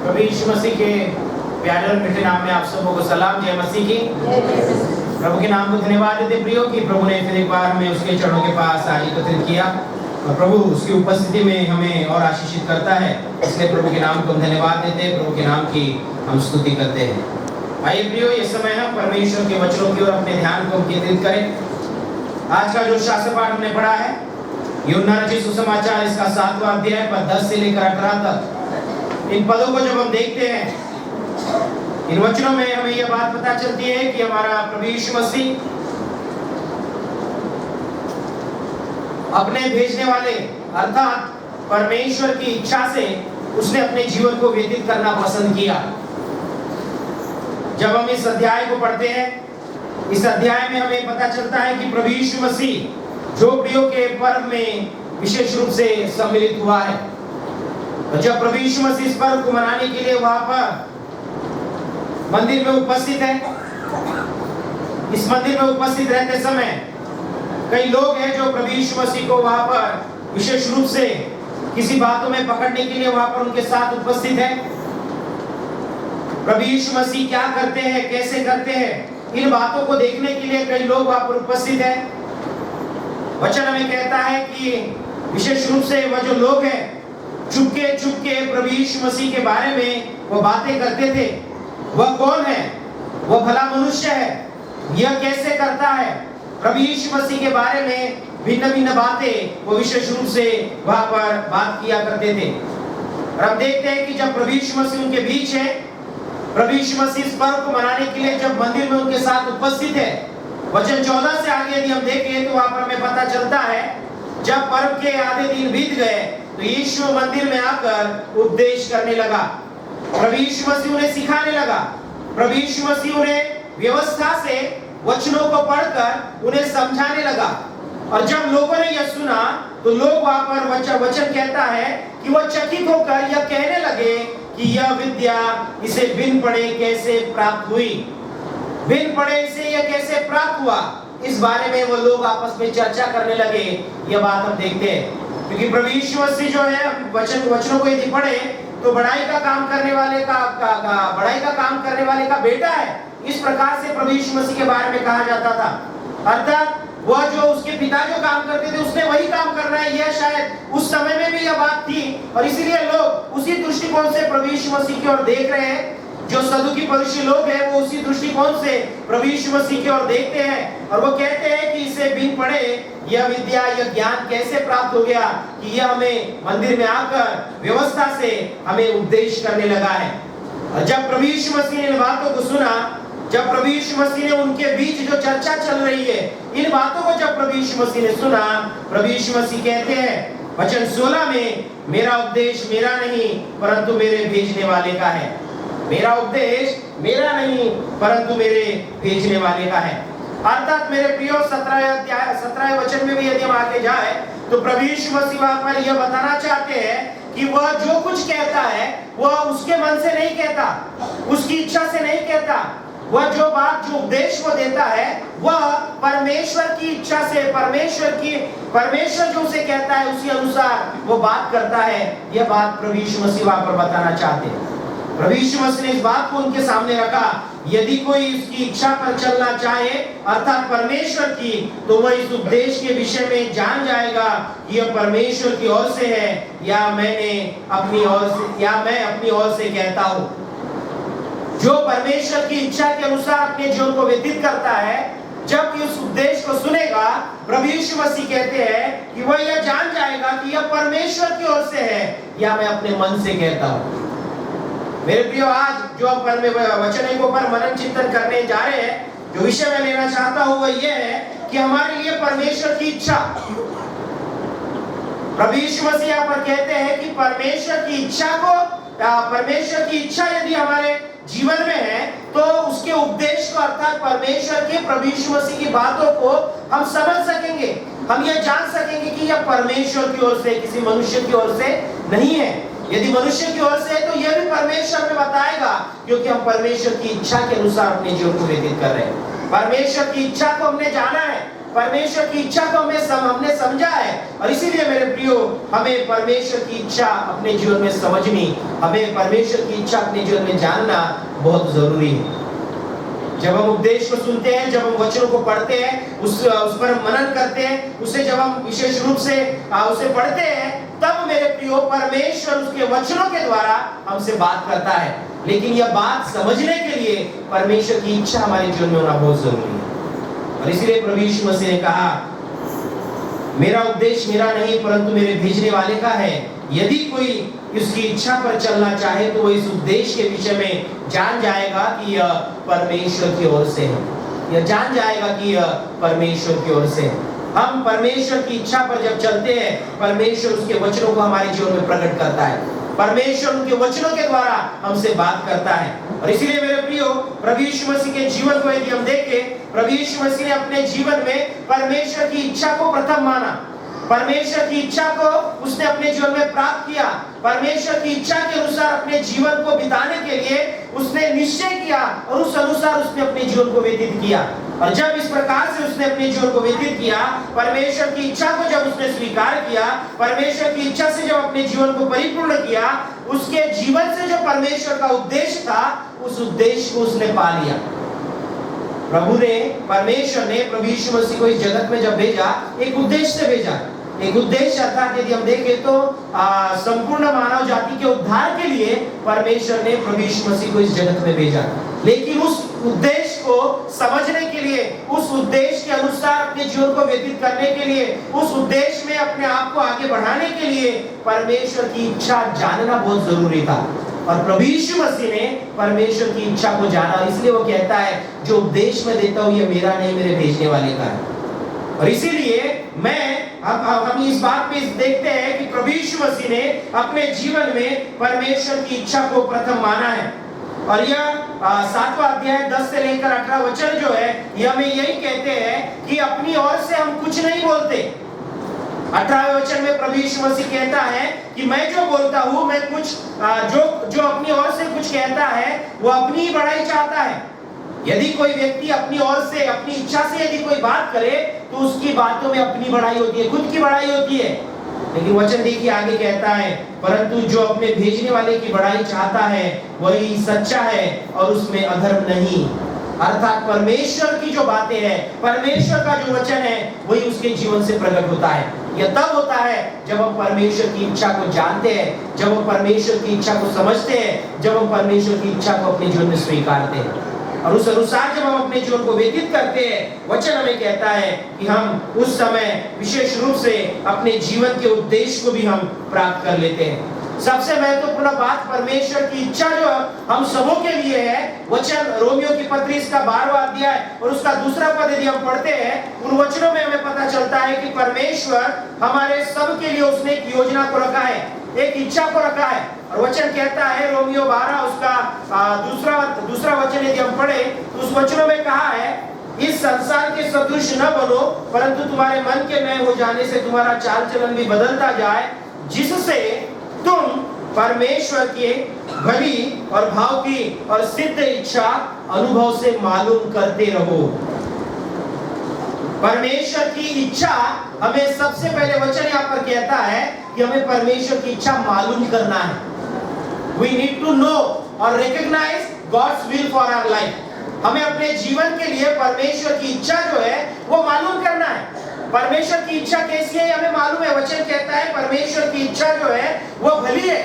प्रभु यीशु मसीह के प्यारे और मीठे नाम में आप सबों को सलाम। जय मसीह की। प्रभु के नाम को धन्यवाद देते प्रियो कि प्रभु ने फिर एक बार हमें उसके चरणों के पास आज एकत्रित किया और प्रभु उसकी उपस्थिति में हमें और आशीषित करता है। इसलिए प्रभु के नाम को हम धन्यवाद देते हैं, प्रभु के नाम की हम स्तुति करते हैं। आइए प्रियो, ये समय है परमेश्वर के वचनों की ओर अपने ध्यान को केंद्रित करें। आज का जो शास्त्र पाठ हमने पढ़ा है यूहन्ना रचित सुसमाचार, इसका 7वां अध्याय पद 10 से लेकर 18 तक। इन पदों को जब हम देखते हैं, इन वचनों में हमें यह बात पता चलती है कि हमारा प्रभु यीशु मसीह अपने भेजने वाले अर्थात परमेश्वर की इच्छा से उसने अपने जीवन को व्यतीत करना पसंद किया। जब हम इस अध्याय को पढ़ते हैं, इस अध्याय में हमें पता चलता है कि प्रभु यीशु मसीह झोपड़ियों के पर्व में विशेष रूप से सम्मिलित हुआ है। और जब प्रभु यीशु मसीह इस पर्व को मनाने के लिए वहां पर मंदिर में उपस्थित है, इस मंदिर में उपस्थित रहते समय कई लोग हैं जो प्रभु यीशु मसीह को वहां पर विशेष रूप से किसी बातों में पकड़ने के लिए वहां पर उनके साथ उपस्थित है। प्रभु यीशु मसीह क्या करते हैं, कैसे करते हैं, इन बातों को देखने के लिए कई लोग वहां पर उपस्थित हैं। वचन हमें कहता है कि विशेष रूप से वह जो लोग हैं चुपके प्रभु यीशु मसीह के बारे में वो बातें करते थे। वह कौन है, वह भला मनुष्य है, यह कैसे करता है, प्रभु यीशु मसीह के बारे में भिन्न भिन्न बातें वो विशेष रूप से वहां पर बात किया करते थे। और हम देखते हैं कि जब प्रभु यीशु मसीह उनके बीच है, प्रभु यीशु मसीह इस पर्व को मनाने के लिए जब मंदिर में उनके साथ उपस्थित है, वचन 14 से आगे यदि हम देखें तो वहां पर हमें पता चलता है जब पर्व के आधे दिन बीत गए तो यीशु मंदिर में आकर उपदेश करने लगा। प्रभु यीशु मसीह उन्हें सिखाने लगा। प्रभु यीशु मसीह उन्हें व्यवस्था से वचनों को पढ़कर उन्हें समझाने लगा। और जब लोगों ने यह सुना तो लोग वहां पर वचन कहता है कि वह चकित होकर यह कहने लगे कि यह विद्या इसे बिन पढ़े कैसे प्राप्त हुई, बिन पढ़े इसे यह कैसे प्राप्त हुआ। इस बारे में वो लोग आपस में चर्चा करने लगे। यह बात हम देखते हैं क्योंकि प्रभु यीशु मसीह जो है वचनों को यदि पढ़े तो बढ़ाई का काम करने वाले का बेटा है। इस प्रकार से प्रभु यीशु मसीह के बारे में कहा जाता था। अर्थात वह जो उसके पिता जो काम करते थे उसने वही काम करना है। यह शायद उस समय में भी यह बात थी और इसीलिए लोग उसी दृष्टिकोण से प्रभु यीशु मसीह की ओर देख रहे हैं। जो सदुकी फरीसी लोग हैं वो उसी दृष्टिकोण से प्रभु यीशु मसीह की ओर देखते हैं और वो कहते हैं कि इसे बिन पढ़े यह विद्या, यह ज्ञान कैसे प्राप्त हो गया कि यह हमें मंदिर में आकर व्यवस्था से हमें उपदेश करने लगा है। और जब प्रभु यीशु मसीह ने इन बातों को सुना, जब प्रभु यीशु मसीह ने उनके बीच जो चर्चा चल रही है इन बातों को जब प्रभु यीशु मसीह ने सुना, प्रभु यीशु मसीह कहते हैं वचन 16 में, मेरा उपदेश मेरा नहीं परंतु मेरे भेजने वाले का है। मेरा उपदेश मेरा नहीं परंतु मेरे भेजने वाले का है। अर्थात मेरे प्रियो 17 वचन में भी यदि हम आगे जाए तो प्रभु यीशु मसीह वहां पर यह बताना चाहते हैं कि वह जो कुछ कहता है वह उसके मन से नहीं कहता, उसकी इच्छा से नहीं कहता। वह जो बात जो उपदेश को देता है वह परमेश्वर की इच्छा से, परमेश्वर जो उसे कहता है उसी अनुसार वो बात करता है। यह बात प्रभु यीशु मसीह वहां पर बताना चाहते हैं। प्रभु यीशु मसीह ने इस बात को उनके सामने रखा। यदि कोई उसकी इच्छा पर चलना चाहे अर्थात परमेश्वर की, तो वह इस उपदेश के विषय में जान जाएगा कि यह परमेश्वर की ओर से है या मैं अपनी ओर से कहता हूँ। जो परमेश्वर की इच्छा के अनुसार अपने जीवन को व्यतीत करता है, जब इस उपदेश को सुनेगा, प्रभु यीशु मसीह कहते हैं कि वह यह जान जाएगा कि यह परमेश्वर की ओर से है या मैं अपने मन से कहता हूँ। मेरे प्रियो, आज जो वचन को पर मनन चिंतन करने जा रहे हैं, जो विषय मैं लेना चाहता हूँ वह यह है कि हमारे लिए परमेश्वर की इच्छा। प्रभु यीशु मसीह यहाँ पर कहते हैं कि परमेश्वर की इच्छा यदि हमारे जीवन में है तो उसके उपदेश को अर्थात परमेश्वर के प्रभु यीशु मसीह की बातों को हम समझ सकेंगे। हम यह जान सकेंगे कि यह परमेश्वर की ओर से, किसी मनुष्य की ओर से नहीं है। यदि मनुष्य की ओर से है तो यह भी परमेश्वर में बताएगा क्योंकि हम परमेश्वर की इच्छा के अनुसार अपने जीवन को व्यतीत कर रहे हैं। परमेश्वर की इच्छा को हमने जाना है परमेश्वर की इच्छा को हमने समझा है, और इसीलिए मेरे प्रियो हमें परमेश्वर की इच्छा अपने जीवन में समझनी, हमें परमेश्वर की इच्छा अपने जीवन में जानना बहुत जरूरी है। जब हम उपदेश को सुनते हैं, जब हम वचनों को पढ़ते हैं, उस पर मनन करते हैं, उसे जब हम विशेष रूप से उसे पढ़ते हैं, तब मेरे प्रियो परमेश्वर उसके वचनों के द्वारा हमसे बात करता है। लेकिन यह बात समझने के लिए परमेश्वर की इच्छा हमारे जीवन में होना बहुत जरूरी है। और इसलिए प्रभु यीशु मसीह ने कहा, मेरा उपदेश मेरा नहीं परंतु मेरे भेजने वाले का है। यदि कोई उसकी इच्छा पर चलना चाहे तो वो इस उपदेश के विषय में जान जाएगा कि यह परमेश्वर की ओर से है। यह जान जाएगा कि यह परमेश्वर की ओर से है। हम परमेश्वर की इच्छा पर जब चलते हैं, परमेश्वर उसके वचनों को हमारे जीवन में प्रकट करता है। परमेश्वर उनके वचनों के द्वारा हमसे बात करता है। और इसीलिए मेरे प्रियो प्रभु यीशु मसीह के जीवन को यदि हम देखें, प्रभु यीशु मसीह ने अपने जीवन में परमेश्वर की इच्छा को प्रथम माना। परमेश्वर की इच्छा को उसने अपने जीवन में प्राप्त किया। परमेश्वर की इच्छा के अनुसार अपने जीवन को बिताने के लिए उसने निश्चय किया और उस अनुसार उसने अपने जीवन को व्यतीत किया। और जब इस प्रकार से उसने अपने जीवन को व्यतीत किया, परमेश्वर की इच्छा को जब उसने स्वीकार किया, परमेश्वर की इच्छा से जब अपने जीवन को परिपूर्ण किया, उसके जीवन से जो परमेश्वर का उद्देश्य था, उस उद्देश्य को उसने पा लिया। परमेश्वर ने प्रभु यीशु मसीह को इस जगत में जब भेजा, एक उद्देश्य से भेजा। एक उद्देश्य अर्थात यदि हम देखें तो संपूर्ण मानव जाति के उद्धार के लिए परमेश्वर ने प्रभु यीशु मसीह को इस जगत में भेजा। लेकिन उस उद्देश्य को समझने के लिए, उस उद्देश्य के अनुसार अपने जीवन को व्यतीत करने के लिए, उस उद्देश्य में अपने आप को आगे बढ़ाने के लिए परमेश्वर की इच्छा जानना बहुत जरूरी था। और प्रभु यीशु मसीह ने परमेश्वर की इच्छा को जाना, इसलिए वो कहता है जो उपदेश मैं देता हूँ ये मेरा नहीं, मेरे भेजने वाले का है। और इसीलिए हम इस बात पे देखते हैं कि प्रभु यीशु मसीह ने अपने जीवन में परमेश्वर की इच्छा को प्रथम माना है। और यह 7वां अध्याय 10 से लेकर 18 वचन जो है, यह हमें यही कहते हैं कि अपनी ओर से हम कुछ नहीं बोलते। 18वें वचन में प्रभु यीशु मसीह कहता है कि मैं जो बोलता हूँ, मैं कुछ जो अपनी ओर से कुछ कहता है वो अपनी ही बड़ाई चाहता है। यदि कोई व्यक्ति अपनी ओर से, अपनी इच्छा से यदि कोई बात करे तो उसकी बातों में अपनी बड़ाई होती है, खुद की बड़ाई होती है। लेकिन वचन देखिए आगे कहता है, परंतु जो अपने भेजने वाले की बड़ाई चाहता है वही सच्चा है और उसमें अधर्म नहीं। अर्थात परमेश्वर की जो बातें हैं, परमेश्वर का जो वचन है, वही उसके जीवन से प्रकट होता है। यह तब होता है जब हम परमेश्वर की इच्छा को जानते हैं, जब हम परमेश्वर की इच्छा को समझते हैं, जब हम परमेश्वर की इच्छा को अपने जीवन में स्वीकारते हैं। और उस अनुसार जब हम अपने जीवन को व्यतीत करते हैं, वचन हमें कहता है कि हम उस समय विशेष रूप से अपने जीवन के उद्देश्य को भी हम प्राप्त कर लेते हैं। सबसे महत्वपूर्ण बात परमेश्वर की इच्छा जो हम सबों के लिए है, वचन रोमियो की पत्री इसका 12वां अध्याय और उसका 2रा पद यदि हम पढ़ते हैं, उन वचनों में हमें पता चलता है कि परमेश्वर हमारे सब के लिए उसने एक योजना को रखा है, एक इच्छा को रखा है। और वचन कहता है रोमियो 12 उसका दूसरा वचन यदि हम पढ़े तो उस वचनों में कहा है, इस संसार के सदृश न बनो परंतु तुम्हारे मन के नए हो जाने से तुम्हारा चाल चलन भी बदलता जाए, जिससे तुम परमेश्वर की भली और भाव की और सिद्ध इच्छा अनुभव से मालूम करते रहो। परमेश्वर की इच्छा हमें सबसे पहले वचन यहाँ पर कहता है कि हमें परमेश्वर की इच्छा मालूम करना है। We need to know or recognize God's will for our life. हमें अपने जीवन के लिए परमेश्वर की इच्छा जो है वो मालूम करना है। परमेश्वर की इच्छा कैसी है हमें मालूम है। वचन कहता है परमेश्वर की इच्छा जो है वो भली है।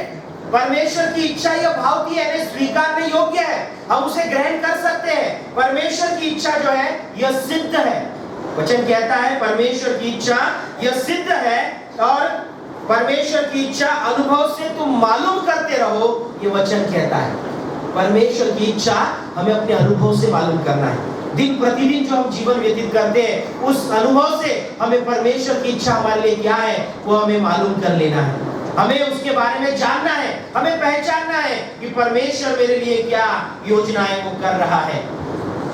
परमेश्वर की इच्छा यह भाव की है, स्वीकारने योग्य है, हम उसे ग्रहण कर सकते हैं। परमेश्वर की इच्छा जो है यह सिद्ध है। वचन कहता है परमेश्वर की इच्छा यह सिद्ध है और परमेश्वर की इच्छा अनुभव से तुम मालूम करते रहो, ये वचन कहता है। परमेश्वर की इच्छा हमें अपने अनुभव से मालूम करना है। दिन प्रतिदिन जो हम जीवन व्यतीत करते हैं उस अनुभव से हमें परमेश्वर की इच्छा हमारे लिए क्या है वो हमें मालूम कर लेना है। हमें उसके बारे में जानना है, हमें पहचानना है कि परमेश्वर मेरे लिए क्या योजनाएं वो कर रहा है।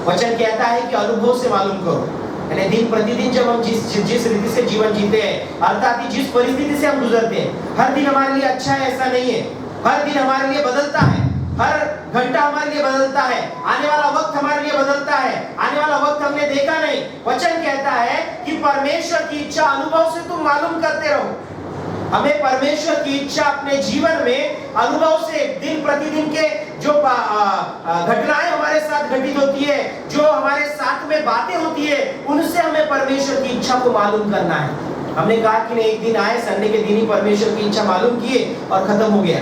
वचन कहता है कि अनुभव से मालूम करो। यानी दिन प्रतिदिन जब हम जिस रीति से जीवन जीते हैं, अर्थात जिस परिस्थिति से हम गुजरते हैं, हर दिन हमारे लिए अच्छा है ऐसा नहीं है, हर दिन हमारे लिए बदलता है। हर घंटा हमारे लिए बदलता है, आने वाला वक्त हमारे लिए बदलता है, आने वाला वक्त हमने देखा नहीं। वचन कहता है कि परमेश्वर की इच्छा अनुभव से तुम मालूम करते रहो। हमें परमेश्वर की इच्छा अपने जीवन में अनुभव से, दिन प्रतिदिन के जो घटनाएं हमारे साथ घटित होती है, जो हमारे साथ में बातें होती है, उनसे हमें परमेश्वर की इच्छा को मालूम करना है। हमने कहा कि नहीं, एक दिन आए संडे के दिन ही परमेश्वर की इच्छा मालूम किए और खत्म हो गया।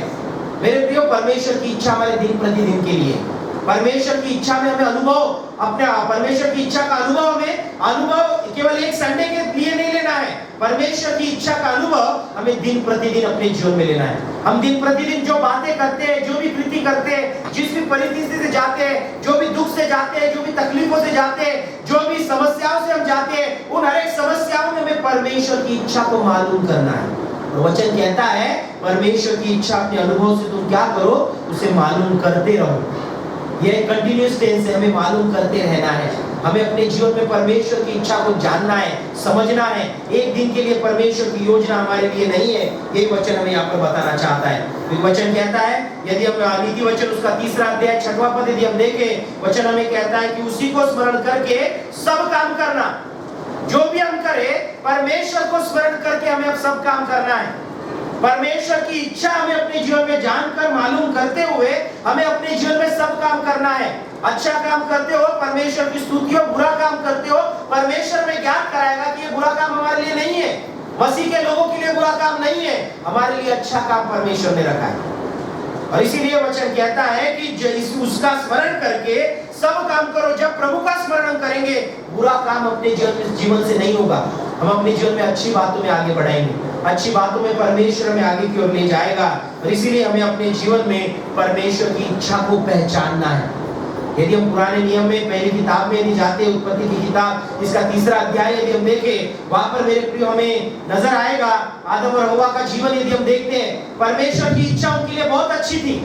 मेरे प्रियो, परमेश्वर की इच्छा हमारे दिन प्रतिदिन के लिए, परमेश्वर की इच्छा में हमें अनुभव, अपने परमेश्वर की इच्छा का अनुभव केवल एक संडे के लिए नहीं लेना है। परमेश्वर की इच्छा का अनुभव हमें दिन प्रतिदिन अपने जीवन में लेना है। हम दिन प्रतिदिन जो बातें करते हैं, जो भी कृति करते हैं, जिस भी परिस्थिति से जाते हैं, जो भी दुख से जाते हैं, जो भी तकलीफों से जाते हैं, जो भी समस्याओं से हम जाते हैं, उन हर एक समस्याओं में हमें परमेश्वर की इच्छा को मालूम करना है। वचन कहता है परमेश्वर की इच्छा अपने अनुभव से तुम क्या करो, उसे मालूम करते रहो। यह कंटिन्यूअस टेंस है, हमें मालूम करते रहना है। हमें अपने जीवन में परमेश्वर की इच्छा को जानना है, समझना है। एक दिन के लिए परमेश्वर की योजना हमारे लिए नहीं है, ये वचन हमें यहाँ पर बताना चाहता है। वचन कहता है, यदि हम नीति वचन उसका 3 अध्याय 6वां पद यदि हम देखें, वचन हमें कहता है कि उसी को स्मरण करके सब काम करना। जो भी हम करें, परमेश्वर को स्मरण करके हमें अब सब काम करना है। परमेश्वर की इच्छा हमें अपने जीवन में जानकर, मालूम करते हुए हमें अपने जीवन में सब काम करना है। अच्छा काम करते हो, परमेश्वर की स्तुति हो, बुरा काम करते हो, परमेश्वर में ज्ञान कराएगा कि ये बुरा काम हमारे लिए नहीं है, मसीह के लोगों के लिए बुरा काम नहीं है, हमारे लिए अच्छा काम परमेश्वर ने रखा है। और इसीलिए वचन कहता है कि उसका स्मरण करके सब काम करो। जब प्रभु का स्मरण करेंगे, बुरा काम अपने जीवन से नहीं होगा। हम अपने जीवन में अच्छी बातों में आगे बढ़ाएंगे, अच्छी बातों में परमेश्वर हमें आगे की ओर ले जाएगा। और इसीलिए हमें अपने जीवन में परमेश्वर की इच्छा को पहचानना है। यदि हम पुराने नियम में पहली किताब में यदि जाते, उत्पत्ति की किताब इसका 3 अध्याय यदि हम देखें, वहां पर मेरे प्रिय हमें नजर आएगा आदम और हव्वा का जीवन यदि हम देखते हैं, परमेश्वर की इच्छा उनके लिए बहुत अच्छी थी।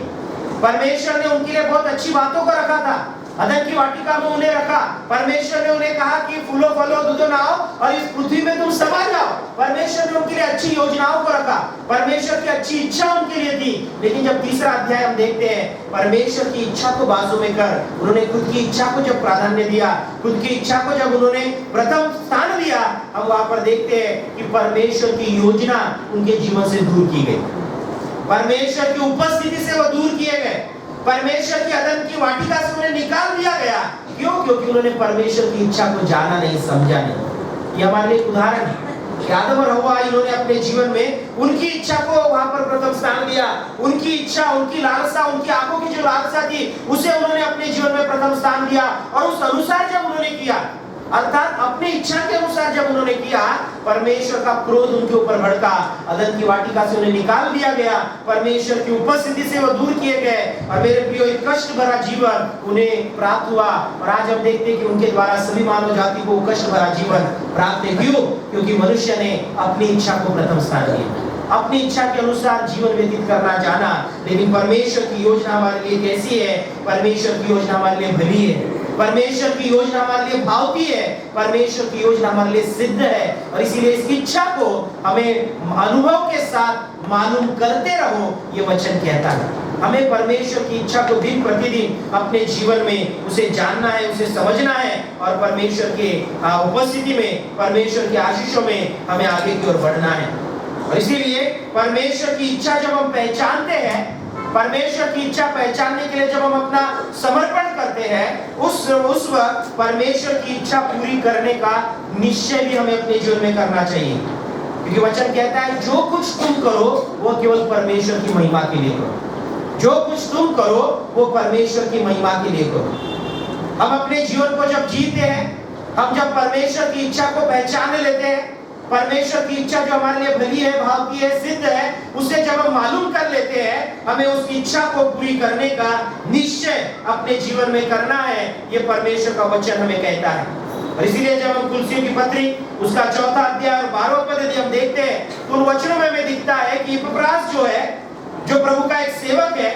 परमेश्वर ने उनके लिए बहुत अच्छी बातों को रखा था। अदन की वाटिका में उन्हें रखा, परमेश्वर ने उन्हें कहा कि फूलो फलो दूधो नाओ और इस पृथ्वी में तुम समा जाओ। परमेश्वर ने उनके लिए अच्छी योजनाओं को रखा, परमेश्वर की अच्छी इच्छा उनके लिए थी। लेकिन जब 3 अध्याय हम देखते हैं, परमेश्वर की इच्छा को बाजू में कर उन्होंने खुद की इच्छा को जब प्राधान्य दिया, खुद की इच्छा को जब उन्होंने प्रथम स्थान दिया, हम वहां पर देखते हैं कि परमेश्वर की योजना उनके जीवन से दूर की गई, परमेश्वर की उपस्थिति से वो दूर किए गए, परमेश्वर की अदन की वाटिका से उन्हें निकाल दिया गया। क्यों? क्योंकि उन्होंने परमेश्वर की इच्छा को जाना नहीं, समझा नहीं। ये हमारे लिए एक उदाहरण है कि आदम और हव्वा इन्होंने अपने जीवन में उनकी इच्छा को वहां पर प्रथम स्थान दिया। उनकी इच्छा, उनकी लालसा, उनकी आंखों की जो लालसा थी, उसे उन्होंने अपने जीवन में प्रथम स्थान दिया। और उस अनुसार जब उन्होंने किया, अर्थात अपनी इच्छा के अनुसार जब उन्होंने किया, परमेश्वर का क्रोध उनके ऊपर भड़का, अदन की वाटिका से उन्हें निकाल दिया गया, परमेश्वर की उपस्थिति से वो दूर किए गए। और मेरे प्रियो, एक कष्ट भरा जीवन उन्हें प्राप्त हुआ। और आज हम देखते हैं कि उनके द्वारा सभी मानव जाति को कष्ट भरा जीवन प्राप्त है। क्यों? क्योंकि मनुष्य ने अपनी इच्छा को प्रथम स्थान दिया, अपनी इच्छा के अनुसार जीवन व्यतीत करना जाना। लेकिन परमेश्वर की योजना हमारे लिए कैसी है? परमेश्वर की योजना हमारे लिए भली है, परमेश्वर की योजना हमारे लिए भावती है, परमेश्वर की योजना हमारे लिए सिद्ध है। और इसीलिए इस इच्छा को हमें अनुभव के साथ मालूम करते रहो, ये वचन कहता है। हमें परमेश्वर की इच्छा को दिन प्रतिदिन अपने जीवन में उसे जानना है, उसे समझना है, और परमेश्वर के उपस्थिति में, परमेश्वर के आशीषों में हमें आगे की ओर बढ़ना है। और इसीलिए परमेश्वर की इच्छा जब हम पहचानते हैं, परमेश्वर की इच्छा पहचानने के लिए जब हम अपना समर्पण करते हैं, उस वक्त परमेश्वर की इच्छा पूरी करने का निश्चय भी हमें अपने जीवन में करना चाहिए। क्योंकि वचन कहता है, जो कुछ तुम करो वो केवल परमेश्वर की महिमा के लिए करो। जो कुछ तुम करो वो परमेश्वर की महिमा के लिए करो। हम अपने जीवन को जब जीते हैं, हम जब परमेश्वर की इच्छा को पहचान लेते हैं, परमेश्वर की इच्छा जो हमारे लिए भली है, भावती है, सिद्ध है, उसे जब हम मालूम कर लेते हैं, हमें उस इच्छा को पूरी करने का निश्चय अपने जीवन में करना है। ये परमेश्वर का वचन हमें कहता है। और इसीलिए जब हम कुलसियों की पत्री उसका 4 अध्याय और 12वां पद यदि हम देखते हैं, तो उन वचनों में हमें दिखता है कि इपफ्रास जो है, जो प्रभु का एक सेवक है,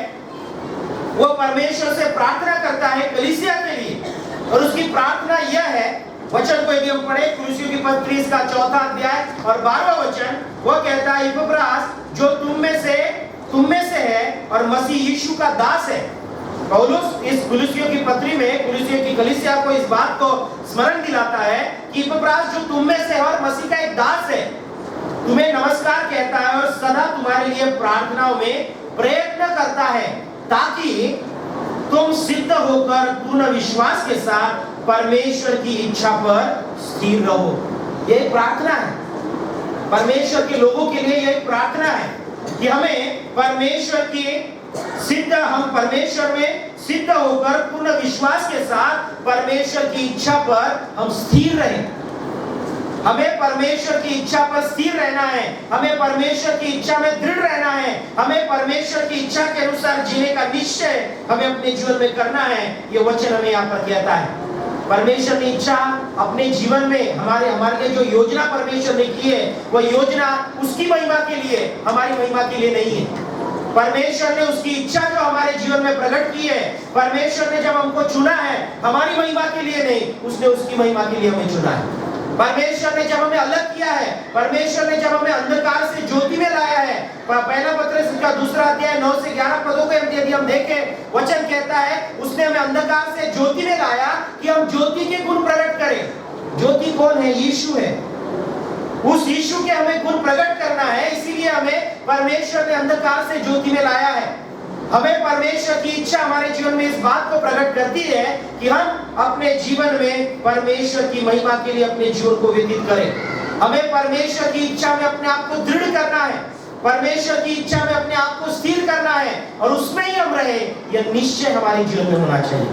वो परमेश्वर से प्रार्थना करता है कलीसिया के लिए। और उसकी प्रार्थना यह है, वचन को यदि हम पढ़े, कुलसियों की पत्री इसका 4 अध्याय और 12वां वचन, वो कहता है, इपफ्रास जो तुम में से है और मसीह यीशु का दास है, पौलुस इस कुलुसियों की पत्री में कुलुसियों की कलीसिया को इस बात को स्मरण दिलाता है कि इपफ्रास जो तुम में से है और मसीह का एक दास है, तुम्हें नमस्कार कहता है और सदा तुम्हारे लिए प्रार्थनाओं में प्रयत्न करता है, ताकि तुम सिद्ध होकर पूर्ण विश्वास के साथ परमेश्वर की इच्छा पर स्थिर रहो। यह प्रार्थना है परमेश्वर के लोगों के लिए। यह प्रार्थना है कि हमें परमेश्वर की हम परमेश्वर में सिद्ध होकर पूर्ण विश्वास के साथ परमेश्वर की इच्छा पर हम स्थिर रहें। हमें परमेश्वर की इच्छा पर स्थिर रहना है, हमें परमेश्वर की इच्छा में दृढ़ रहना है, हमें परमेश्वर की इच्छा के अनुसार जीने का निश्चय हमें अपने जीवन में करना है। ये वचन हमें यहाँ पर कहता है। परमेश्वर की इच्छा अपने जीवन में हमारे लिए जो योजना परमेश्वर ने की है, वह योजना उसकी महिमा के लिए, हमारी महिमा के लिए नहीं है। परमेश्वर ने उसकी इच्छा जो हमारे जीवन में प्रकट की है, परमेश्वर ने जब हमको चुना है हमारी महिमा के लिए नहीं, उसने उसकी महिमा के लिए हमें चुना है। परमेश्वर ने जब हमें अलग किया है, परमेश्वर ने जब हमें अंधकार से ज्योति में लाया है, पहला पत्रस का 2 अध्याय 9 से 11 पदों को यदि हम देखें, वचन कहता है उसने हमें अंधकार से ज्योति में लाया कि हम ज्योति के गुण प्रकट करें। ज्योति कौन है? यीशु है। उस यीशु के हमें गुण प्रकट करना है, इसीलिए हमें परमेश्वर ने अंधकार से ज्योति में लाया है। हमें परमेश्वर की इच्छा हमारे जीवन में इस बात को प्रकट करती है कि हम अपने जीवन में परमेश्वर की महिमा के लिए अपने जीवन को व्यतीत करें। हमें परमेश्वर की इच्छा में अपने आप को दृढ़ करना है, परमेश्वर की इच्छा में अपने आप को स्थिर करना है और उसमें ही हम रहे, यह निश्चय हमारे जीवन में होना चाहिए।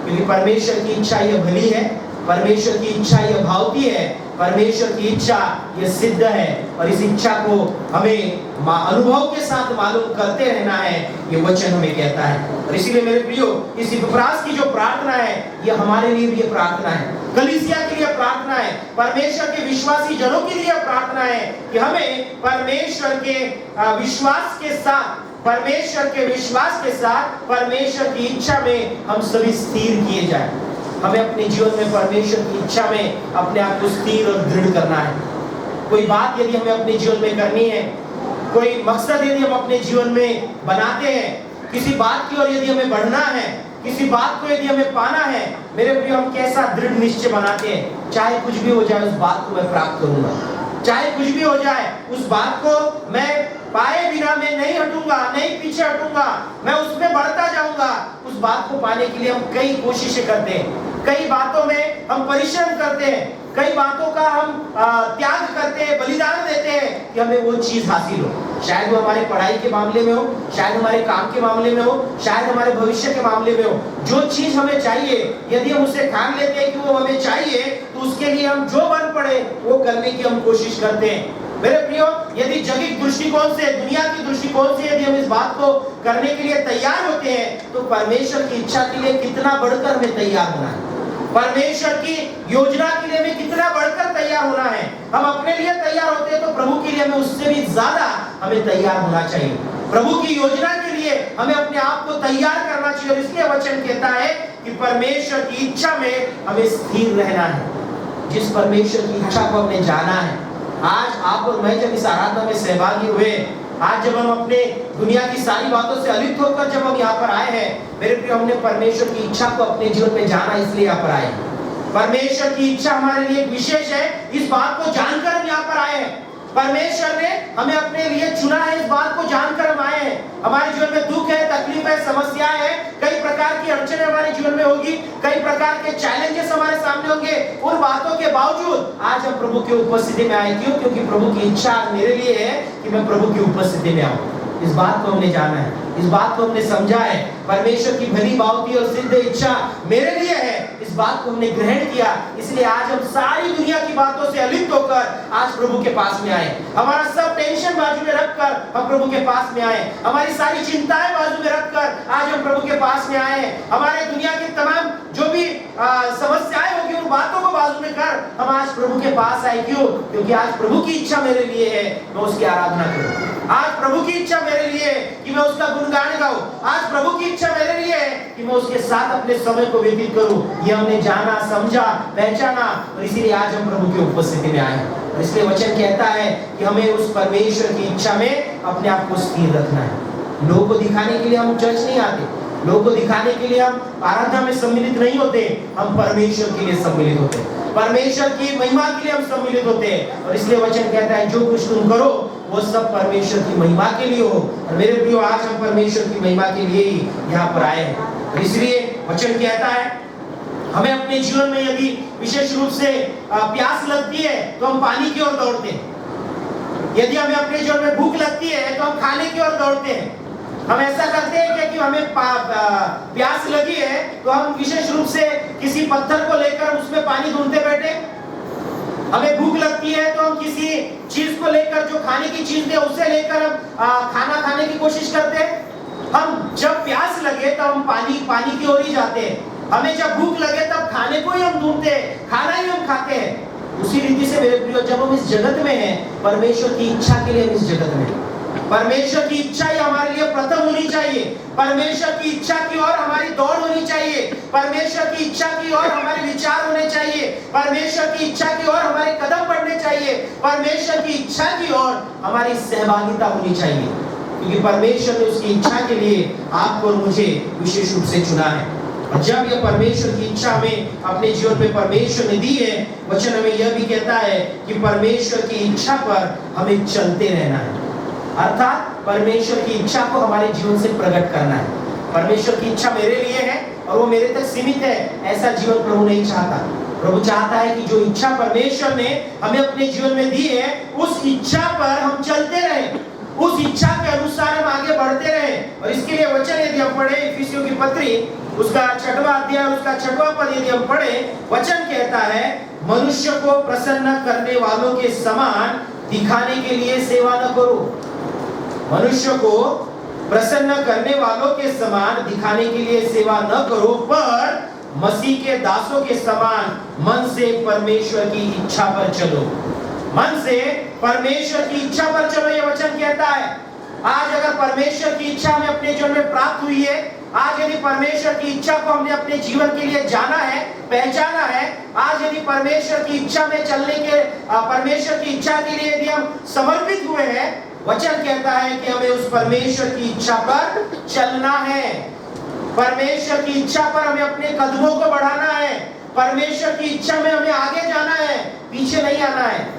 क्योंकि परमेश्वर की इच्छा यह भली है, परमेश्वर की इच्छा यह भावती है, परमेश्वर की इच्छा यह सिद्ध है और इस इच्छा को हमें अनुभव के साथ मालूम करते रहना है, ये वचन हमें कहता है। और इसीलिए मेरे प्रियो, इस इपफ्रास की जो प्रार्थना है, ये हमारे लिए भी प्रार्थना है, कलीसिया के लिए प्रार्थना है, परमेश्वर के विश्वासी जनों के लिए प्रार्थना है कि हमें परमेश्वर के विश्वास के साथ परमेश्वर की इच्छा में हम सभी स्थिर किए जाएं। हमें अपने जीवन में परमेश्वर की इच्छा में अपने आप को स्थिर और दृढ़ करना है। कोई बात यदि हमें अपने जीवन में करनी है, कोई मकसद यदि हम अपने जीवन में बनाते हैं, किसी बात की ओर यदि हमें बढ़ना है, किसी बात को यदि हमें पाना है, मेरे प्रिय, हम कैसा दृढ़ निश्चय बनाते हैं, चाहे कुछ भी हो जाए उस बात को मैं प्राप्त करूंगा, चाहे कुछ भी हो जाए उस बात को मैं पाए बिना मैं नहीं हटूंगा, नहीं पीछे हटूंगा, मैं उसमें बढ़ता जाऊंगा। उस बात को पाने के लिए हम कई कोशिशें करते हैं, कई बातों में हम परिश्रम करते हैं, कई बातों का हम त्याग करते हैं, बलिदान देते हैं कि हमें वो चीज हासिल हो। शायद वो हमारे पढ़ाई के मामले में हो, शायद हमारे काम के मामले में हो, शायद हमारे भविष्य के मामले में हो। जो चीज हमें चाहिए, यदि हम उसे ठान लेते हैं कि वो हमें चाहिए, तो उसके लिए हम जो बन पड़े वो करने की हम कोशिश करते हैं। मेरे प्रियो, यदि जगत दृष्टिकोण से, दुनिया की दृष्टिकोण से यदि हम इस बात को करने के लिए तैयार होते हैं, तो परमेश्वर की इच्छा के लिए कितना बढ़कर हमें तैयार होना है, परमेश्वर की योजना के लिए हमें कितना बढ़कर तैयार होना है। हम अपने लिए तैयार होते हैं तो प्रभु के लिए हमें उससे भी ज्यादा हमें तैयार होना चाहिए। प्रभु की योजना के लिए हमें अपने आप को तैयार करना चाहिए। और इसलिए वचन कहता है कि परमेश्वर की इच्छा में हमें स्थिर रहना है। जिस परमेश्वर की इच्छा को हमने जाना है, आज आप और मैं जब इस आराधना में सहभागी हुए, आज जब हम अपने दुनिया की सारी बातों से अलिप्त होकर जब हम यहाँ पर आए हैं, मेरे प्रिय, हमने परमेश्वर की इच्छा को अपने जीवन में जाना, इसलिए यहाँ पर आए हैं। परमेश्वर की इच्छा हमारे लिए विशेष है, इस बात को जानकर हम यहाँ पर आए हैं। परमेश्वर ने हमें अपने लिए चुना है, इस बात को जानकर हम आए हैं। हमारे जीवन में दुख है, तकलीफ है, समस्याएं हैं, कई प्रकार की अड़चनें हमारे जीवन में होगी, कई प्रकार के चैलेंजेस हमारे सामने होंगे। उन बातों के बावजूद आज हम प्रभु की उपस्थिति में आए। क्यों? क्योंकि प्रभु की इच्छा मेरे लिए है कि मैं प्रभु की उपस्थिति में आऊं। इस बात को हमने जाना है, इस बात को हमने समझा है। परमेश्वर की भली भावती और सिद्ध इच्छा मेरे लिए है, इस बात को हमने ग्रहण किया। इसलिए आज हम सारी दुनिया की बातों से अलिप्त होकर आज प्रभु के पास में आए। हमारा सब टेंशन बाजू में रखकर हम प्रभु के पास में आए। हमारी सारी चिंताएं बाजू में रखकर आज हम प्रभु के पास में आए। हमारे दुनिया की तमाम जो भी समस्याएं होगी, उन बातों को बाजू में कर हम आज प्रभु के पास आए। क्यों? क्योंकि आज प्रभु की इच्छा मेरे लिए है मैं उसकी आराधना करूं। आज प्रभु की इच्छा मेरे लिए है कि मैं उसका गुणगान गाऊं। आज प्रभु की इच्छा मेरे लिए है कि मैं उसके साथ अपने समय को व्यतीत करूं। ये हमने जाना, समझा, पहचाना और इसीलिए आज हम प्रभु की उपस्थिति में आए। और इसलिए वचन कहता है कि हमें उस परमेश्वर की इच्छा में अपने आप को स्थिर रखना है। लोगों को दिखाने के लिए हम चर्च नहीं आते, लोगों को दिखाने के लिए हम आराधना में सम्मिलित नहीं होते, हम परमेश्वर के लिए सम्मिलित होते हैं, परमेश्वर की महिमा के लिए हम सम्मिलित होते हैं। और इसलिए वचन कहता है जो कुछ तुम करो वो सब परमेश्वर की महिमा के लिए हो। और मेरे प्रियो, आज हम परमेश्वर की महिमा के लिए ही यहाँ पर आए हैं। और इसलिए वचन कहता है हमें अपने जीवन में यदि विशेष रूप से प्यास लगती है तो हम पानी की ओर दौड़ते हैं। यदि हमें अपने जीवन में भूख लगती है तो हम खाने की ओर दौड़ते हैं। हम ऐसा करते हैं कि हमें प्यास लगी है तो हम विशेष रूप से किसी पत्थर को लेकर उसमें पानी ढूंढते बैठे। हमें भूख लगती है तो हम किसी चीज को लेकर, जो खाने की चीज है उसे लेकर हम खाना खाने की कोशिश करते हैं। हम जब प्यास लगे तो हम पानी की ओर ही जाते हैं। हमें जब भूख लगे तब खाने को ही हम ढूंढते हैं, खाना ही हम खाते हैं। उसी रीति से मेरे प्रियो, जब हम इस जगत में हैं, परमेश्वर की इच्छा के लिए हम इस जगत में हैं। परमेश्वर की इच्छा ही हमारे लिए प्रथम होनी चाहिए। परमेश्वर की इच्छा की ओर हमारी दौड़ होनी चाहिए। परमेश्वर की इच्छा की ओर हमारे विचार होने चाहिए। परमेश्वर की इच्छा की ओर हमारे कदम बढ़ने चाहिए। परमेश्वर की इच्छा की ओर हमारी सहभागिता होनी चाहिए, क्योंकि परमेश्वर ने उसकी इच्छा के लिए आपको और मुझे विशेष रूप से चुना है। और जब यह परमेश्वर की इच्छा हमें अपने जीवन में परमेश्वर ने दी है, वचन हमें यह भी कहता है कि परमेश्वर की इच्छा पर हमें चलते रहना है। अर्थात परमेश्वर की इच्छा को हमारे जीवन से प्रकट करना है। परमेश्वर की इच्छा मेरे लिए है और वो मेरे तक सीमित है, ऐसा जीवन प्रभु नहीं चाहता। प्रभु चाहता है कि जो इच्छा परमेश्वर ने हमें अपने जीवन में दी है, उस इच्छा पर हम चलते रहें, उस इच्छा के अनुसार हम आगे बढ़ते रहें। और इसके लिए वचन यदि हम पढ़े इफिसियों की पत्री उसका 6वां अध्याय उसका 6वां पद यदि हम पढ़े, वचन कहता है मनुष्य को प्रसन्न करने वालों के समान दिखाने के लिए सेवा न करो। मनुष्य को प्रसन्न करने वालों के समान दिखाने के लिए सेवा न करो, पर मसीह के दासों के समान मन से परमेश्वर की इच्छा पर चलो। मन से परमेश्वर की इच्छा पर चलो, ये वचन कहता है। आज अगर परमेश्वर की इच्छा हमें अपने जीवन में प्राप्त हुई है, आज यदि परमेश्वर की इच्छा को हमने अपने जीवन के लिए जाना है, पहचाना है, आज यदि परमेश्वर की इच्छा में चलने के परमेश्वर की इच्छा के लिए यदि हम समर्पित हुए हैं, वचन कहता है कि हमें उस परमेश्वर की इच्छा पर चलना है। परमेश्वर की इच्छा पर हमें अपने कदमों को बढ़ाना है। परमेश्वर की इच्छा में हमें आगे जाना है, पीछे नहीं आना है।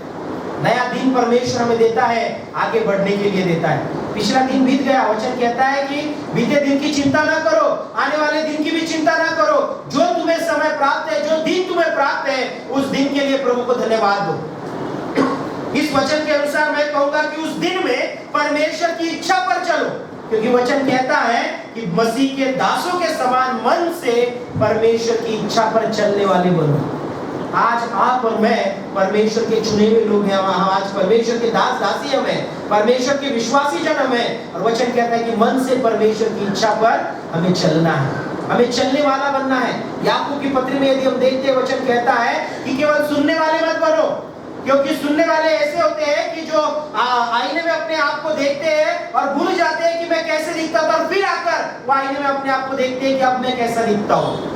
नया दिन परमेश्वर हमें देता है, आगे बढ़ने के लिए देता है। पिछला दिन बीत गया, वचन कहता है कि बीते दिन की चिंता ना करो, आने वाले दिन की भी चिंता ना करो। जो तुम्हें समय प्राप्त है, जो दिन तुम्हें प्राप्त है, उस दिन के लिए प्रभु को धन्यवाद दो। इस वचन के अनुसार मैं कहूंगा कि उस दिन में परमेश्वर की इच्छा पर चलो, क्योंकि वचन कहता है कि मसीह के दासों के समान मन से परमेश्वर की इच्छा पर चलने वाले बनो। आज आप और मैं परमेश्वर के चुने हुए लोग हैं। आज परमेश्वर के दास दासी हम हैं, परमेश्वर के विश्वासी जन हम हैं। और वचन कहता है कि मन से परमेश्वर की इच्छा पर हमें चलना है, हमें चलने वाला बनना है। याकूब की पत्री में यदि हम देखते हैं, वचन कहता है कि केवल सुनने वाले मत बनो, क्योंकि सुनने वाले ऐसे होते हैं कि जो आईने में अपने आप को देखते हैं और भूल जाते हैं कि मैं कैसे दिखता था, और फिर आकर वो आईने में अपने आप को देखते हैं कि अब मैं कैसा दिखता हूँ।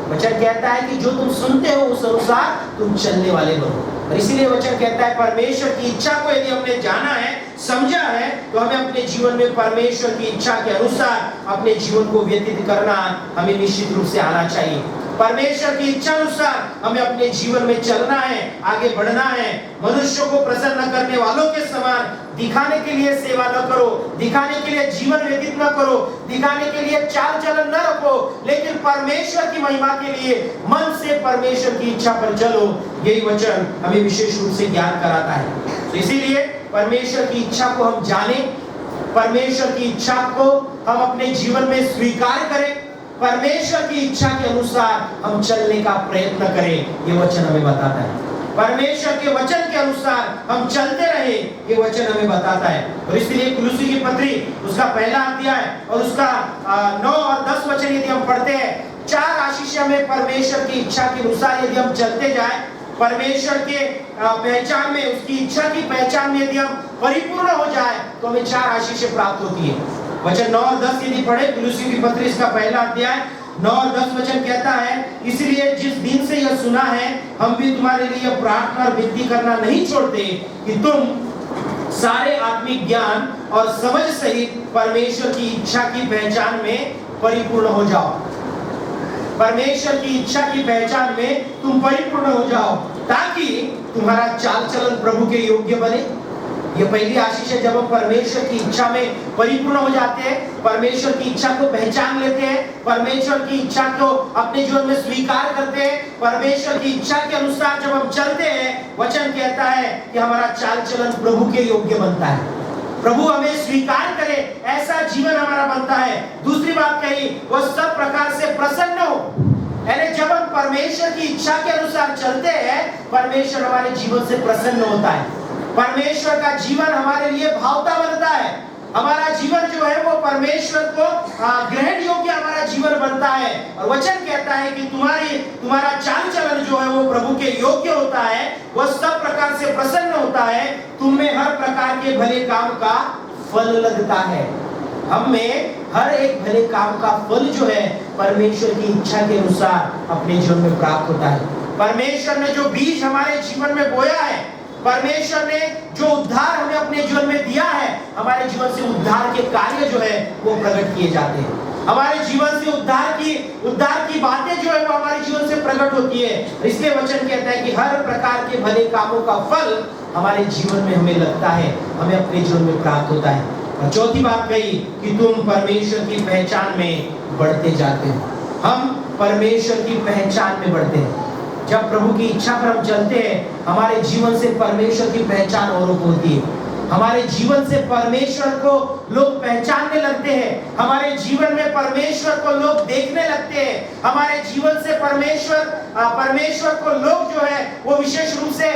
वचन कहता है कि जो तुम सुनते हो उस अनुसार तुम चलने वाले बनो। और इसीलिए वचन कहता है परमेश्वर की इच्छा को यदि हमने जाना है, समझा है, तो हमें अपने जीवन में परमेश्वर की इच्छा के अनुसार अपने जीवन को व्यतीत करना हमें निश्चित रूप से आना चाहिए। परमेश्वर की इच्छा अनुसार हमें अपने जीवन में चलना है, आगे बढ़ना है। मनुष्य को प्रसन्न करने वालों के समान दिखाने के लिए सेवा न करो, दिखाने के लिए जीवन व्यतीत न करो, दिखाने के लिए चाल चलन न रखो, लेकिन परमेश्वर की महिमा के लिए मन से परमेश्वर की इच्छा पर चलो। यही वचन हमें विशेष रूप से ज्ञान कराता है। तो इसीलिए परमेश्वर की इच्छा को हम जाने, परमेश्वर की इच्छा को हम अपने जीवन में स्वीकार करें, परमेश्वर की इच्छा के अनुसार हम चलने का प्रयत्न करें, ये वचन हमें बताता है। परमेश्वर के वचन के अनुसार हम चलते रहे, ये वचन हमें बताता है। और इसलिए कुलुसी की पत्री उसका पहला अध्याय और उसका 9 और 10 वचन यदि हम पढ़ते हैं, 4 आशीष हमें परमेश्वर की इच्छा के अनुसार यदि हम चलते जाएं, परमेश्वर के पहचान में, उसकी इच्छा की पहचान में यदि हम परिपूर्ण हो जाए, तो हमें 4 आशीषें प्राप्त होती है। वचन 9 और 10 यदि पढ़े, कुलुसी की पत्री इसका पहला अध्याय 9 और 10 वचन कहता है, इसलिए जिस दिन से यह सुना है, हम भी तुम्हारे लिए प्रार्थना और विनती करना नहीं छोड़ते कि तुम सारे आत्मिक ज्ञान और समझ सहित परमेश्वर की इच्छा की पहचान में परिपूर्ण हो जाओ। परमेश्वर की इच्छा की पहचान में तुम परिपूर्ण हो जाओ, ताकि तुम्हारा चाल चलन प्रभु के योग्य बने। ये पहली आशीष है। जब हम परमेश्वर की इच्छा में परिपूर्ण हो जाते हैं, परमेश्वर की इच्छा को पहचान लेते हैं, परमेश्वर की इच्छा को अपने जीवन में स्वीकार करते हैं, परमेश्वर की इच्छा के अनुसार जब हम चलते हैं, वचन कहता है कि हमारा चाल चलन प्रभु के योग्य बनता है। प्रभु हमें स्वीकार करे ऐसा जीवन हमारा बनता है। दूसरी बात कही, वह सब प्रकार से प्रसन्न हो। यानी जब हम परमेश्वर की इच्छा के अनुसार चलते हैं, परमेश्वर हमारे जीवन से प्रसन्न होता है। परमेश्वर का जीवन हमारे लिए भावता बनता है। हमारा जीवन जो है वो परमेश्वर को ग्रहण योग्य हमारा जीवन बनता है। और वचन कहता है कि तुम्हारा चाल चलन जो है वो प्रभु के योग्य होता है, वह सब प्रकार से प्रसन्न होता है, तुम में हर प्रकार के भले काम का फल लगता है। हम में हर एक भले काम का फल जो है परमेश्वर की इच्छा के अनुसार अपने जीवन में प्राप्त होता है। परमेश्वर ने जो बीज हमारे जीवन में बोया है, परमेश्वर ने जो उद्धार हमें अपने जीवन में दिया है, हमारे जीवन से उद्धार के कार्य जो है वो प्रकट किए जाते हैं। हमारे जीवन से उद्धार की बातें जो है वो हमारे जीवन से प्रकट होती है। इसलिए वचन कहता है कि हर प्रकार के भले कामों का फल हमारे जीवन में हमें लगता है, हमें अपने जीवन में प्राप्त होता है। और चौथी बात कही कि तुम परमेश्वर की पहचान में बढ़ते जाते हो। हम परमेश्वर की पहचान में बढ़ते हैं। जब प्रभु की इच्छा पर हम चलते हैं, हमारे जीवन से परमेश्वर की पहचान औरों को होती है। हमारे जीवन से परमेश्वर को लोग पहचानने लगते हैं। हमारे जीवन में परमेश्वर को लोग देखने लगते हैं। हमारे जीवन से परमेश्वर को लोग जो है वो विशेष रूप से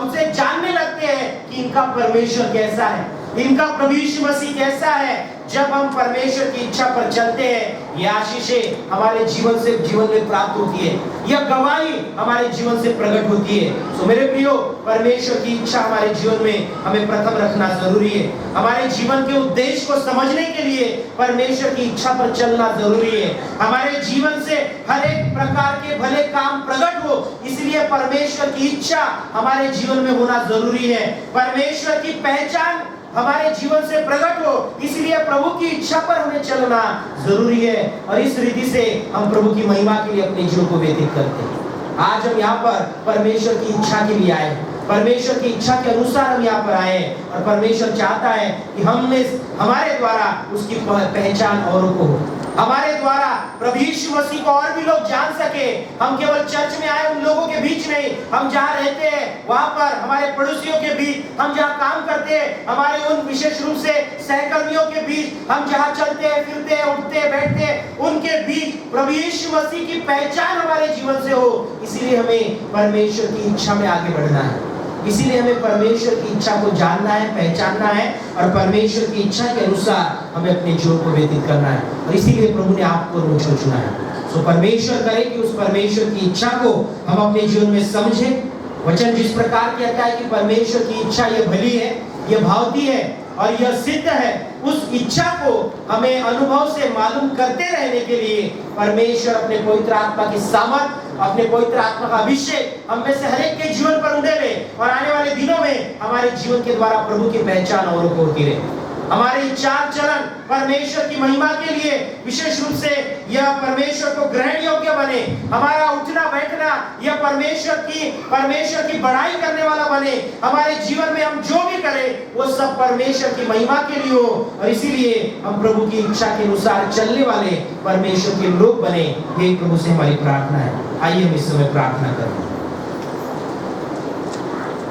उनसे जानने लगते हैं कि इनका परमेश्वर कैसा है, इनका प्रभु यीशु मसीह कैसा है। जब हम परमेश्वर की इच्छा पर चलते हैं, ये आशीषें हमारे जीवन में प्राप्त होती है, यह गवाही हमारे जीवन से प्रकट होती है। सो मेरे प्रियो, परमेश्वर की इच्छा हमारे जीवन में हमें प्रथम रखना जरूरी है। हमारे जीवन के उद्देश्य को समझने के लिए परमेश्वर की इच्छा पर चलना जरूरी है। हमारे जीवन से हर एक प्रकार के भले काम प्रकट हो, इसलिए परमेश्वर की इच्छा हमारे जीवन में होना जरूरी है। परमेश्वर की पहचान हमारे जीवन से प्रकट हो, इसलिए प्रभु की इच्छा पर हमें चलना जरूरी है। और इस रीति से हम प्रभु की महिमा के लिए अपने जीवन को व्यतीत करते हैं। आज हम यहाँ पर परमेश्वर की इच्छा के लिए आए, परमेश्वर की इच्छा के अनुसार हम यहाँ पर आए, और परमेश्वर चाहता है कि हमारे द्वारा उसकी पहचान औरों को हो। हमारे द्वारा प्रभु यीशु मसीह को और भी लोग जान सके। हम केवल चर्च में आए उन लोगों के बीच नहीं, हम जहाँ रहते हैं वहाँ पर, हमारे पड़ोसियों के बीच, हम जहाँ काम करते हैं, हमारे उन विशेष रूप से सहकर्मियों के बीच, हम जहाँ चलते हैं, फिरते हैं, उठते हैं, बैठते हैं, उनके बीच प्रभु यीशु मसीह की पहचान हमारे जीवन से हो। इसीलिए हमें परमेश्वर की इच्छा में आगे बढ़ना है। इसीलिए हमें परमेश्वर की इच्छा को जानना है, पहचानना है, और परमेश्वर की इच्छा के अनुसार हमें अपने जीवन को व्यतीत करना है। और इसीलिए प्रभु ने आपको और मुझे चुना है। सो परमेश्वर करे कि उस परमेश्वर की इच्छा को हम अपने जीवन में समझें। वचन जिस प्रकार कहता है कि परमेश्वर की इच्छा ये भली है, ये भावती है और यह सिद्ध है, उस इच्छा को हमें अनुभव से मालूम करते रहने के लिए परमेश्वर अपने पवित्र आत्मा की सामर्थ, अपने पवित्र आत्मा का अभिषेक हम में से हर एक के जीवन पर उड़े, और आने वाले दिनों में हमारे जीवन के द्वारा प्रभु की पहचान औरों को होती रहे। हमारी चाल चलन परमेश्वर की महिमा के लिए विशेष रूप से यह परमेश्वर को ग्रहण योग्य बने। हमारा उठना बैठना यह परमेश्वर की बड़ाई करने वाला बने। हमारे जीवन में हम जो भी करें वो सब परमेश्वर की महिमा के लिए हो, और इसीलिए हम प्रभु की इच्छा के अनुसार चलने वाले परमेश्वर के लोग बने। ये प्रभु से हमारी प्रार्थना है। आइए हम इस समय प्रार्थना करें।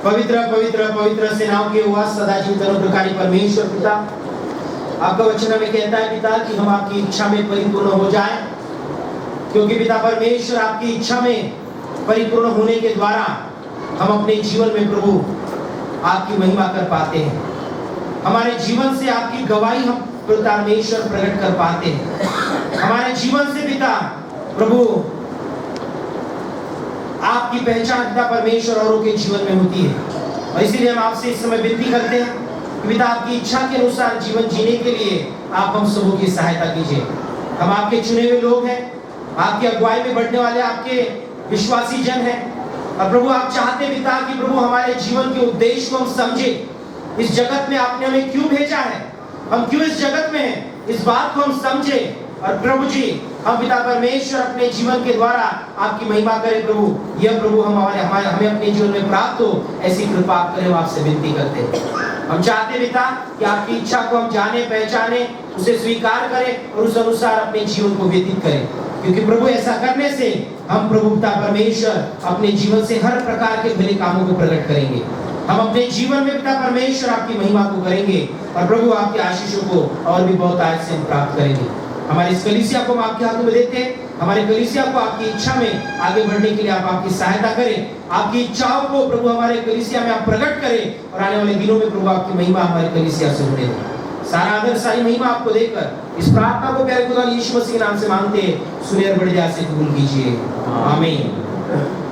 पवित्र पवित्र पवित्र सेनाओं के हुआ सदा जीवनकारी परमेश्वर पिता, आपका वचन हमें कहता है पिता कि हम आपकी इच्छा में परिपूर्ण हो जाएं, क्योंकि पिता परमेश्वर आपकी इच्छा में परिपूर्ण होने के द्वारा हम अपने जीवन में प्रभु आपकी महिमा कर पाते हैं। हमारे जीवन से आपकी गवाही हम परमेश्वर प्रकट कर पाते हैं। हमारे जीवन से पिता प्रभु आपकी पहचान पिता परमेश्वर औरों के जीवन में होती है, और इसीलिए हम आपसे इस समय विनती करते हैं कि पिता आपकी इच्छा के अनुसार जीवन जीने के लिए आप हम सबों की सहायता कीजिए। हम आपके चुने हुए लोग हैं, आपकी अगुवाई में बढ़ने वाले आपके विश्वासी जन हैं, और प्रभु आप चाहते पिता कि प्रभु हमारे जीवन के उद्देश्य को हम समझे, इस जगत में आपने हमें क्यों भेजा है, हम क्यों इस जगत में हैं, इस बात को हम समझे। और प्रभु जी, हम पिता परमेश्वर अपने जीवन के द्वारा आपकी महिमा करें प्रभु। यह प्रभु हमें अपने जीवन में प्राप्त हो, ऐसी कृपा आप करें, हम आपसे विनती करते हैं। हम चाहते पिता कि आपकी इच्छा को हम जाने पहचाने, उसे स्वीकार करें और उस अनुसार अपने जीवन को व्यतीत करें। क्योंकि प्रभु ऐसा करने से हम प्रभु पिता परमेश्वर अपने जीवन से हर प्रकार के भले कामों को प्रकट करेंगे। हम अपने जीवन में पिता परमेश्वर आपकी महिमा को करेंगे और प्रभु आपके आशीषों को और भी बहुत आज से हम प्राप्त करेंगे। हमारे इस कलीसिया को हम आपके हाथों में देते हैं। हमारे कलीसिया को आपकी इच्छा में आगे बढ़ने के लिए आप आपकी सहायता करें। आपकी इच्छाओं को प्रभु हमारे कलीसिया में आप प्रकट करें और आने वाले दिनों में प्रभु आपकी महिमा हमारे कलीसिया से होने दें। सारा आदर सारी महिमा आपको देकर इस प्रार्थना को प्यारे खुदा यीशु मसीह के नाम से मांगते हैं। सुने और बढ़ जाए से कबूल कीजिए। आमीन।